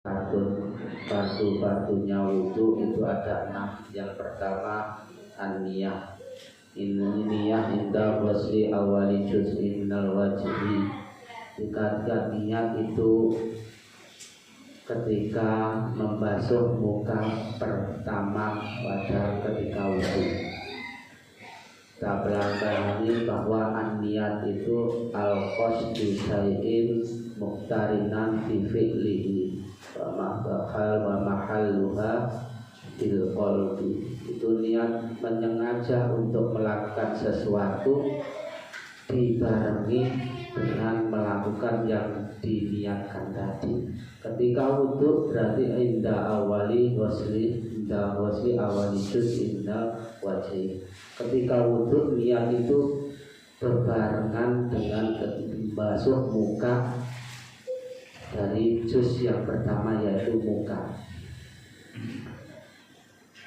Batu-batunya wudhu itu ada 6. Yang pertama an-niyah. Niyah inda wasli awali juz'in minal wajhi. Ketika niat itu ketika membasuh muka pertama pada ketika wudhu. Kita pelajari bahwa an-niyat itu al-qasdu syai'in muqtarinan fi fi'lihi wa mahalluha fil qalbi. Itu niat menyengaja untuk melakukan sesuatu dibarengi dengan melakukan yang diniatkan tadi. Ketika wudhu berarti inda wasli awali juz inda wajhi. Ketika wudhu niat itu berbarengan dengan membasuh muka dari juz yang pertama yaitu muka.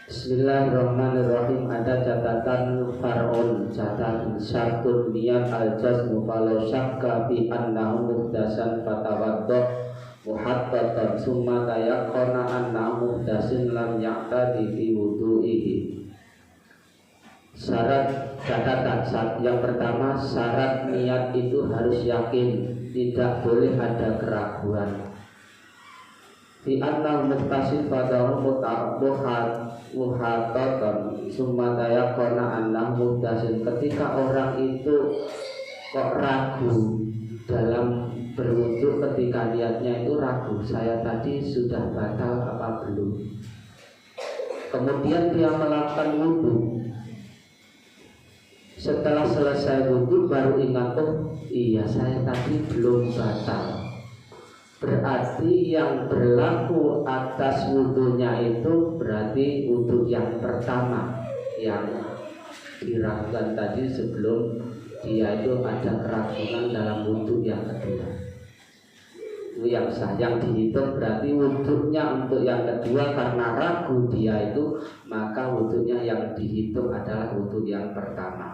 Bismillahirrahmanirrahim. Ada catatan far'un, catatan syartun niat al-jazmu falau syakka bi annahu muhdasan fatawaddo muhattatan summa tayaqqana annahu muhdasin lam yaqtadi fi wudu'ihi. Syarat catatan yang pertama, syarat niat itu harus yakin, tidak boleh ada keraguan. Fi annahu muhdasin fatawaddo muhattatan summa tayaqqana annahu muhdasin. Ketika orang itu kok ragu dalam berwudu, ketika niatnya itu ragu, saya tadi sudah batal apa belum. Kemudian dia melakukan wudu. Setelah selesai wudu baru ingat, oh iya saya tadi belum batal. Berarti yang berlaku atas wudunya itu berarti wudu yang pertama yang diragukan tadi sebelum dia itu ada keraguan dalam wudu yang kedua. Itu yang sah, yang dihitung berarti wudunya untuk yang kedua karena ragu dia itu, maka wudunya yang dihitung adalah wudu yang pertama.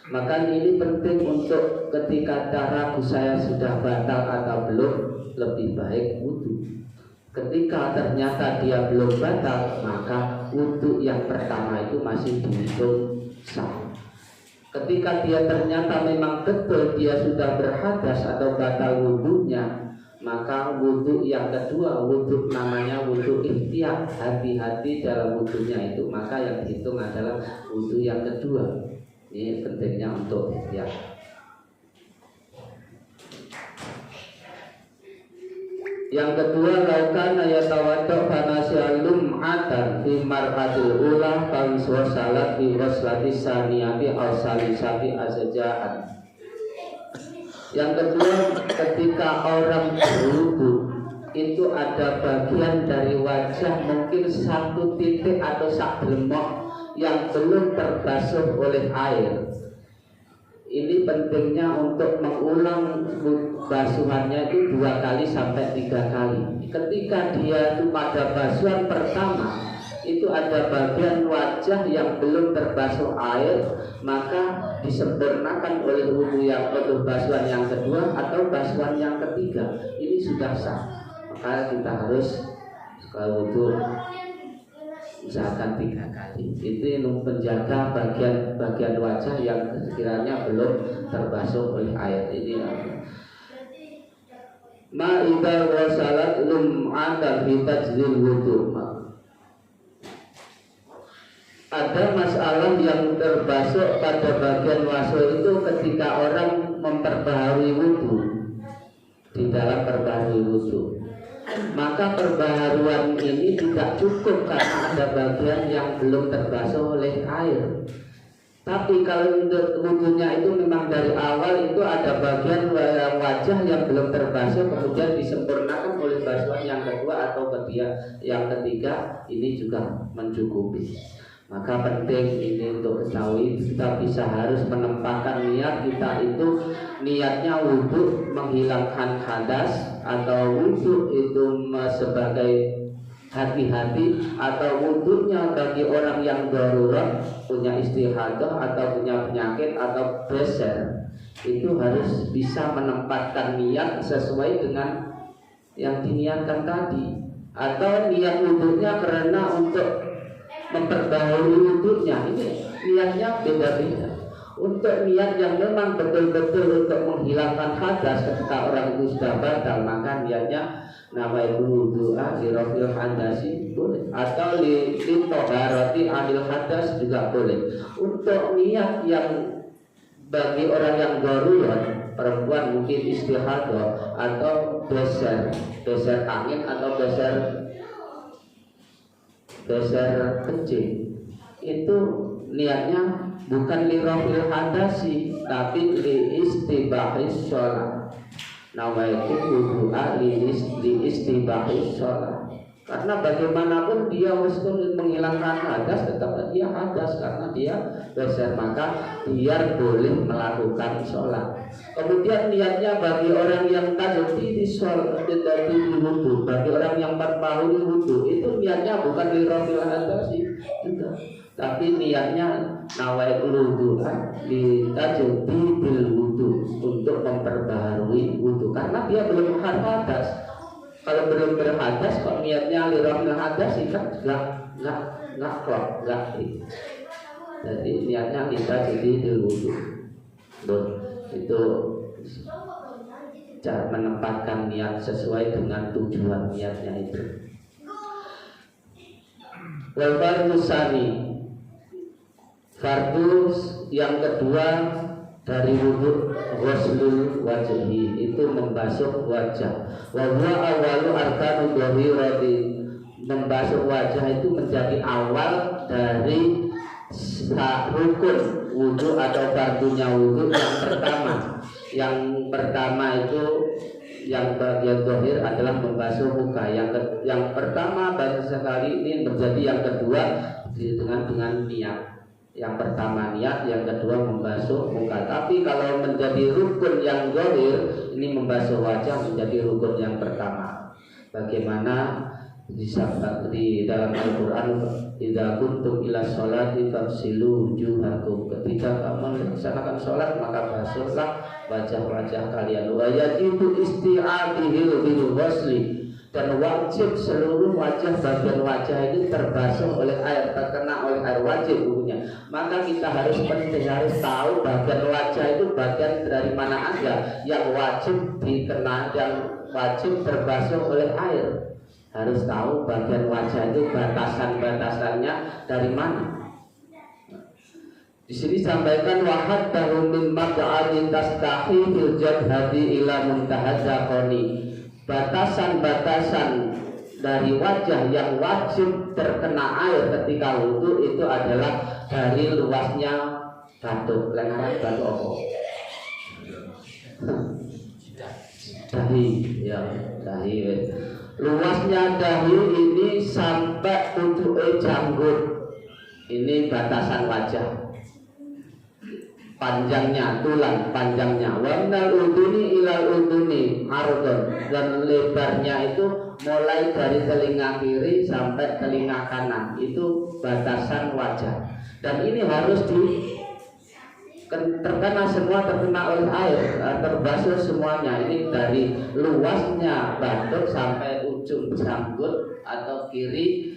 Maka ini penting untuk ketika ragu saya sudah batal atau belum, lebih baik wudu. Ketika ternyata dia belum batal, maka wudu yang pertama itu masih dihitung sah. Ketika dia ternyata memang betul dia sudah berhadas atau batal wudunya, maka wudu yang kedua, wudu namanya wudu ihtiyat, hati-hati dalam wudunya itu, maka yang dihitung adalah wudu yang kedua. Ini pentingnya untuk ihtiyat. Yang kedua, laukana yatawaddo fanasialum adan fi marhatil ula fawiswa salat fi waslati saniyati aw salisati azja'an. Yang kedua, ketika orang berwudu itu ada bagian dari wajah mungkin satu titik atau sak lemok yang belum terbasuh oleh air. Ini pentingnya untuk mengulang basuhannya itu 2 kali sampai 3 kali. Ketika dia itu pada basuhan pertama itu ada bagian wajah yang belum terbasuh air, maka disempurnakan oleh wudu yang untuk basuhan yang kedua atau basuhan yang ketiga. Ini sudah sah. Maka kita harus kalau wudu usahakan 3 kali. Itu menjaga bagian wajah yang sekiranya belum terbasuh oleh air ini. Ma'idha wasalat lum'atan fi tajzil wudu. Ada masalah yang terbasuh pada bagian wasuh itu ketika orang memperbaharui wudu. Di dalam perbaharui wudu, maka perbaharuan ini tidak cukup karena ada bagian yang belum terbasuh oleh air. Tapi kalau untuk wudunya itu memang dari awal itu ada bagian wajah yang belum terbasuh, kemudian disempurnakan oleh basuhan yang kedua atau yang ketiga, ini juga mencukupi. Maka penting ini untuk ketahui, kita bisa harus menempatkan niat kita itu niatnya wudu menghilangkan hadas, atau wudu itu sebagai hati-hati, atau wudunya bagi orang yang darurat punya istihadah atau punya penyakit atau beser, itu harus bisa menempatkan niat sesuai dengan yang diniatkan tadi, atau niat wudhunya karena untuk memperbaharui wudhunya. Ini niatnya beda-beda. Untuk niat yang memang betul-betul untuk menghilangkan hadas ketika orang itu sudah batal, maka niatnya nawaitu wudhu'a li rafil hadasi boleh, atau li toharati anil hadas juga boleh. Untuk niat yang bagi orang yang darurat, perempuan mungkin istihadah atau beser angin atau beser kencing, itu niatnya bukan li rafil hadasi tapi li istibahis sholat. Nawaitu wudhu'a li istibahis sholat. Karena bagaimanapun dia meskipun menghilangkan hadas, tetap dia hadas karena dia beser, maka dia boleh melakukan sholat. Kemudian niatnya bagi orang yang tadi di sholat, di wudhu, bagi orang yang berpahuli wudhu, itu niatnya bukan li rafil hadasi juga, tapi niatnya nawaitu wudhu'a li tajdidil wudhu, untuk memperbaharui wudhu karena dia belum hadas. Kalau belum berhadas kok niatnya lirahil hadas kan nggak klop, nggak. Jadi niatnya kita jadi di wudhu. Itu cara menempatkan niat sesuai dengan tujuan niatnya itu. Wal fardu tsani, fardu yang kedua dari wudhu, ghuslul wajhi, itu membasuh wajah. Wa huwa awalu arkanul dhahirati, membasuh wajah itu menjadi awal dari rukun wudhu atau fardunya wudhu yang pertama. Yang pertama itu yang bagian zahir adalah membasuh muka. Yang pertama baru sekali ini menjadi yang kedua dengan niat. Yang pertama niat, yang kedua membasuh muka. Tapi kalau menjadi rukun yang zahir, ini membasuh wajah menjadi rukun yang pertama. Bagaimana disabda di dalam Al-Quran, idza kuntum ila sholati fagsilu wujuhakum, ketika kamu melaksanakan sholat maka basuhlah wajah-wajah kalian. Wa yajibu isti'abihil bil ghusli, dan wajib seluruh wajah, bagian wajah ini terbasuh oleh air, terkena oleh air, wajib hukumnya. Maka kita harus tahu bagian wajah itu bagian dari mana aja yang wajib dikena, yang wajib terbasuh oleh air. Harus tahu bagian wajah itu batasan-batasannya dari mana. Di sini sampaikan wahad tahum min maq'adin tastahi fil jabhati ila muntahadzaqani. Batasan-batasan dari wajah yang wajib terkena air ketika wudhu itu adalah dari luasnya batuk, lengaran batuk apa? Dahi, ya, dahi. Luasnya dahi ini sampai ujung janggut. Ini batasan wajah. Panjangnya, tulang panjangnya. Wa minal uduni ilal uduni ardon, dan lebarnya itu mulai dari telinga kiri sampai telinga kanan. Itu batasan wajah. Dan ini harus terkena semua, terkena oleh air, terbasuh semuanya. Ini dari luasnya batuk sampai ujung janggut atau kiri